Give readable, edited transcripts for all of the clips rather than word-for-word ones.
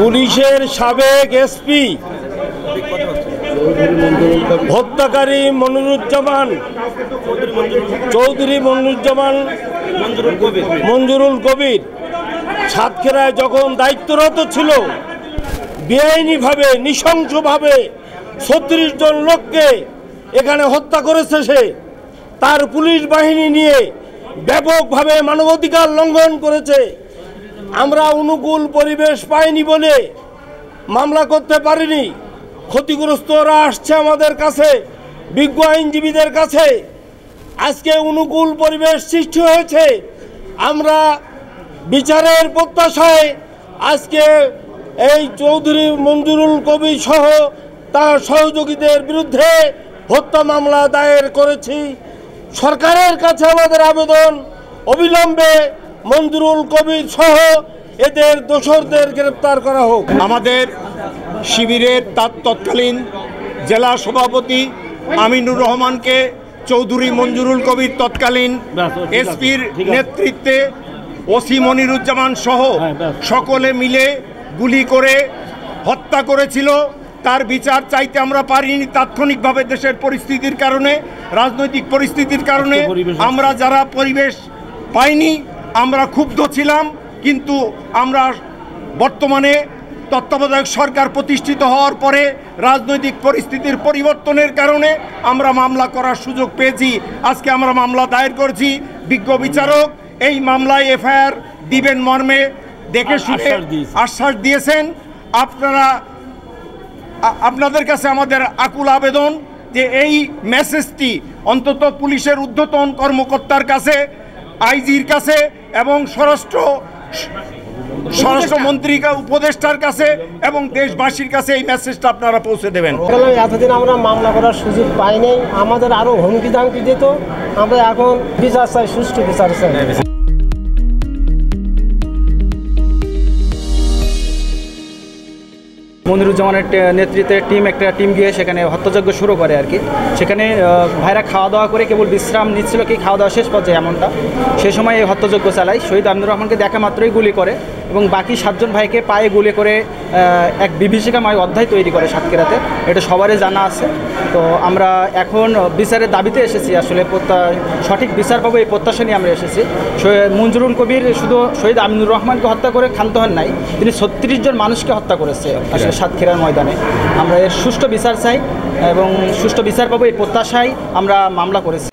পুলিশের সাবেক এসপি হত্যাকারী চৌধুরী মঞ্জুরুল কবির সাতক্ষীরায় যখন দায়িত্বরত ছিল, বেআইনিভাবে নৃশংসভাবে 36 জন লোককে এখানে হত্যা করেছে। সে তার পুলিশ বাহিনী নিয়ে ব্যাপকভাবে মানবাধিকার লঙ্ঘন করেছে। আমরা অনুকূল পরিবেশ পাইনি বলে মামলা করতে পারিনি। ক্ষতিগ্রস্তরা আসছে আমাদের কাছে, বিজ্ঞ আইনজীবীদের কাছে। আজকে অনুকূল পরিবেশ সৃষ্টি হয়েছে। আমরা বিচারের প্রত্যাশায় আজকে এই চৌধুরী মঞ্জুরুল কবির সহ তার সহযোগীদের বিরুদ্ধে হত্যা মামলা দায়ের করেছি। সরকারের কাছে আমাদের আবেদন, অবিলম্বে মঞ্জুরুল কবির সহ এদের দোষরদের গ্রেপ্তার করা হোক। আমাদের শিবিরের তৎকালীন জেলা সভাপতি আমিনুর রহমানকে চৌধুরী মঞ্জুরুল কবির তৎকালীন এসপির নেতৃত্বে ওসি মনিরুজ্জামান সহ সকলে মিলে গুলি করে হত্যা করেছিল। তার বিচার চাইতে আমরা পারিনি। তাৎক্ষণিকভাবে দেশের পরিস্থিতির কারণে, রাজনৈতিক পরিস্থিতির কারণে আমরা যারা পরিবেশ পাইনি, আমরা ক্ষুব্ধ ছিলাম। কিন্তু আমরা বর্তমানে তত্ত্বাবধায়ক সরকার প্রতিষ্ঠিত হওয়ার পরে রাজনৈতিক পরিস্থিতির পরিবর্তনের কারণে আমরা মামলা করার সুযোগ পেয়েছি। আজকে আমরা মামলা দায়ের করছি। বিজ্ঞ বিচারক এই মামলায় এফআইআর দিবেন মর্মে দেখে শুনে আশ্বাস দিয়েছেন। আপনাদের কাছে আমাদের আকুল আবেদন যে এই মেসেজটি অন্তত পুলিশের ঊর্ধ্বতন কর্মকর্তার কাছে, আইজির কাছে এবং স্বরাষ্ট্রমন্ত্রী উপদেষ্টার কাছে এবং দেশবাসীর কাছে এই মেসেজটা আপনারা পৌঁছে দেবেন। এতদিন আমরা মামলা করার সুযোগ পাইনি, আমাদের আরও হুমকি ধামকি দিত। আমরা এখন বিচার চাই, সুষ্ঠু বিচার চাই। মনিরুজ্জামানের নেতৃত্বে একটা টিম গিয়ে সেখানে হত্যাযজ্ঞ শুরু করে আর কি। সেখানে ভাইরা খাওয়া দাওয়া করে কেবল বিশ্রাম নিচ্ছিল, কি খাওয়া দাওয়া শেষ পর্যায়ে এমনটা। সেই সময় এই হত্যাযজ্ঞ চালায়। শহীদ আমিনুর রহমানকে দেখা মাত্রই গুলি করে এবং বাকি 7 জন ভাইকে পায়ে গুলি করে এক বিভীষিকাময় অধ্যায় তৈরি করে সাতক্ষীরাতে। এটা সবারই জানা আছে। তো আমরা এখন বিচারের দাবিতে এসেছি। আসলে সঠিক বিচার পাবো এই প্রত্যাশা নিয়ে আমরা এসেছি। মঞ্জুরুল কবির শুধু শহীদ আমিনুর রহমানকে হত্যা করে ক্ষান্ত হন নাই, তিনি 36 জন মানুষকে হত্যা করেছে আসলে সাতক্ষীরার ময়দানে। আমরা এর সুষ্ঠু বিচার চাই এবং সুষ্ঠু বিচার পাবো এই প্রত্যাশায় আমরা মামলা করেছি।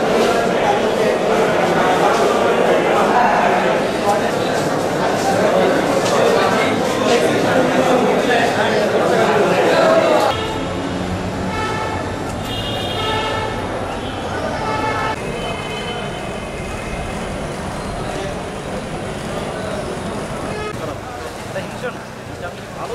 ভালো